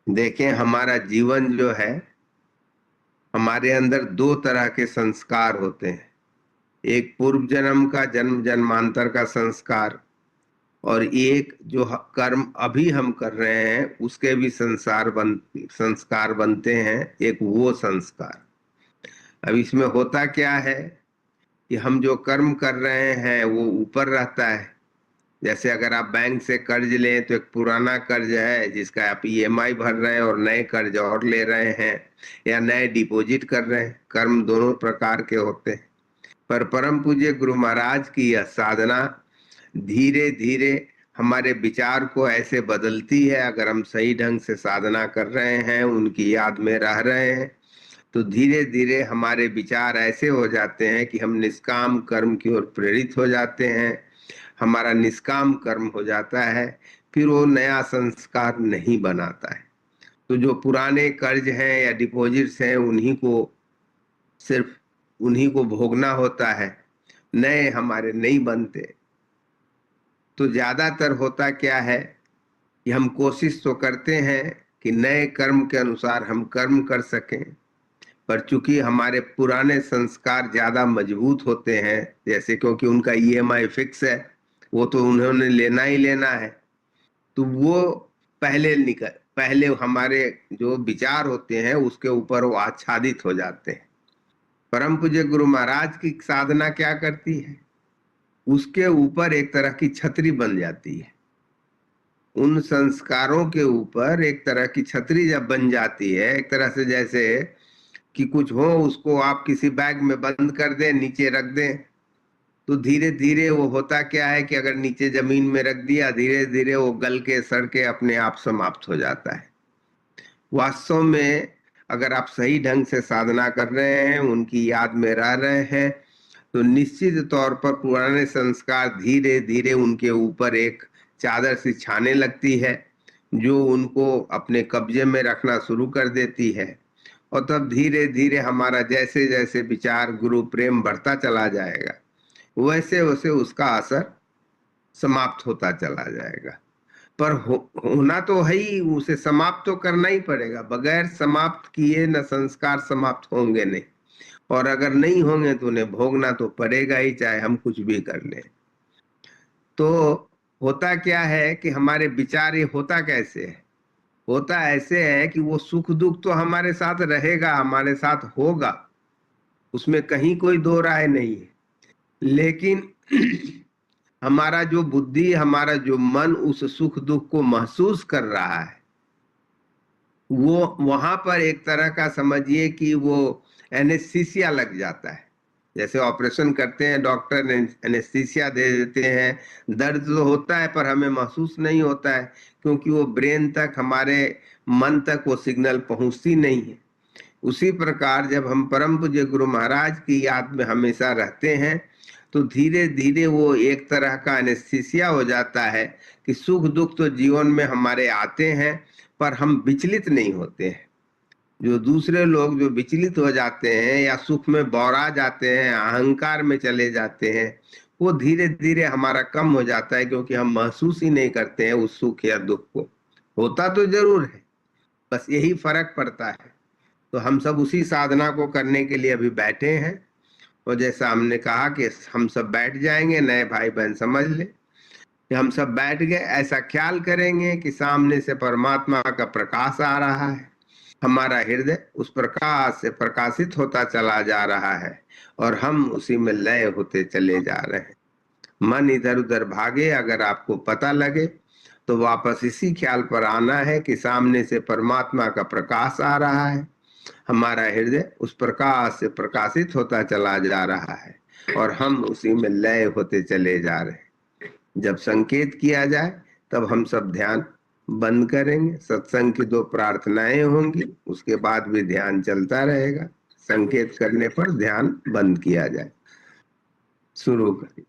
देखें, हमारा जीवन जो है, हमारे अंदर दो तरह के संस्कार होते हैं। एक पूर्व जन्म का, जन्म जन्मांतर का संस्कार, और एक जो कर्म अभी हम कर रहे हैं उसके भी संस्कार बनते हैं। एक वो संस्कार। अब इसमें होता क्या है कि हम जो कर्म कर रहे हैं वो ऊपर रहता है। जैसे अगर आप बैंक से कर्ज लें तो एक पुराना कर्ज है जिसका आप ईएमआई भर रहे हैं, और नए कर्ज और ले रहे हैं, या नए डिपॉजिट कर रहे हैं। कर्म दोनों प्रकार के होते हैं। पर परम पूज्य गुरु महाराज की यह साधना धीरे धीरे हमारे विचार को ऐसे बदलती है। अगर हम सही ढंग से साधना कर रहे हैं, उनकी याद में रह रहे हैं, तो धीरे धीरे हमारे विचार ऐसे हो जाते हैं कि हम निष्काम कर्म की ओर प्रेरित हो जाते हैं। हमारा निष्काम कर्म हो जाता है, फिर वो नया संस्कार नहीं बनाता है। तो जो पुराने कर्ज हैं या डिपॉजिट्स हैं, सिर्फ उन्हीं को भोगना होता है। नए हमारे नहीं बनते। तो ज्यादातर होता क्या है कि हम कोशिश तो करते हैं कि नए कर्म के अनुसार हम कर्म कर सकें, पर चूंकि हमारे पुराने संस्कार ज्यादा मजबूत होते हैं, जैसे क्योंकि उनका ईएमआई फिक्स है, वो तो उन्होंने लेना ही लेना है, तो वो पहले हमारे जो विचार होते हैं उसके ऊपर वो आच्छादित हो जाते हैं। परम पूज्य गुरु महाराज की साधना क्या करती है, उसके ऊपर एक तरह की छतरी बन जाती है। उन संस्कारों के ऊपर एक तरह की छतरी जब बन जाती है, एक तरह से जैसे कि कुछ हो, उसको आप किसी बैग में बंद कर दें, नीचे रख दें, तो धीरे धीरे वो होता क्या है कि अगर नीचे जमीन में रख दिया, धीरे धीरे वो गल के सड़ के अपने आप समाप्त हो जाता है। वास्तव में अगर आप सही ढंग से साधना कर रहे हैं, उनकी याद में रह रहे हैं, तो निश्चित तौर पर पुराने संस्कार धीरे धीरे उनके ऊपर एक चादर सी छाने लगती है, जो उनको अपने कब्जे में रखना शुरू कर देती है। और तब धीरे धीरे हमारा जैसे जैसे विचार गुरु प्रेम बढ़ता चला जाएगा, वैसे वैसे उसका असर समाप्त होता चला जाएगा। पर होना तो है ही, उसे समाप्त तो करना ही पड़ेगा। बगैर समाप्त किए न संस्कार समाप्त होंगे नहीं, और अगर नहीं होंगे तो उन्हें भोगना तो पड़ेगा ही, चाहे हम कुछ भी कर लें। तो होता क्या है कि हमारे विचार, ये होता कैसे है, होता ऐसे है कि वो सुख दुख तो हमारे साथ रहेगा, हमारे साथ होगा, उसमें कहीं कोई दो राय नहीं है। लेकिन हमारा जो बुद्धि, हमारा जो मन उस सुख दुख को महसूस कर रहा है, वो वहां पर एक तरह का समझिए कि वो एनेस्थीसिया लग जाता है। जैसे ऑपरेशन करते हैं, डॉक्टर एनेस्थीसिया दे देते हैं, दर्द तो होता है पर हमें महसूस नहीं होता है, क्योंकि वो ब्रेन तक, हमारे मन तक वो सिग्नल पहुंचती नहीं है। उसी प्रकार जब हम परम पूज्य गुरु महाराज की याद में हमेशा रहते हैं, तो धीरे धीरे वो एक तरह का एनेस्थीसिया हो जाता है कि सुख दुख तो जीवन में हमारे आते हैं, पर हम विचलित नहीं होते हैं। जो दूसरे लोग जो विचलित हो जाते हैं या सुख में बौरा जाते हैं, अहंकार में चले जाते हैं, वो धीरे धीरे हमारा कम हो जाता है, क्योंकि हम महसूस ही नहीं करते हैं उस सुख या दुख को। होता तो जरूर है, बस यही फर्क पड़ता है। तो हम सब उसी साधना को करने के लिए अभी बैठे हैं। और जैसा हमने कहा कि हम सब बैठ जाएंगे, नए भाई बहन समझ ले कि हम सब बैठ गए, ऐसा ख्याल करेंगे कि सामने से परमात्मा का प्रकाश आ रहा है, हमारा हृदय उस प्रकाश से प्रकाशित होता चला जा रहा है, और हम उसी में लय होते चले जा रहे हैं। मन इधर उधर भागे, अगर आपको पता लगे तो वापस इसी ख्याल पर आना है कि सामने से परमात्मा का प्रकाश आ रहा है, हमारा हृदय उस प्रकाश से प्रकाशित होता चला जा रहा है, और हम उसी में लय होते चले जा रहे हैं। जब संकेत किया जाए तब हम सब ध्यान बंद करेंगे। सत्संग की दो प्रार्थनाएं होंगी, उसके बाद भी ध्यान चलता रहेगा। संकेत करने पर ध्यान बंद किया जाए। शुरू करें।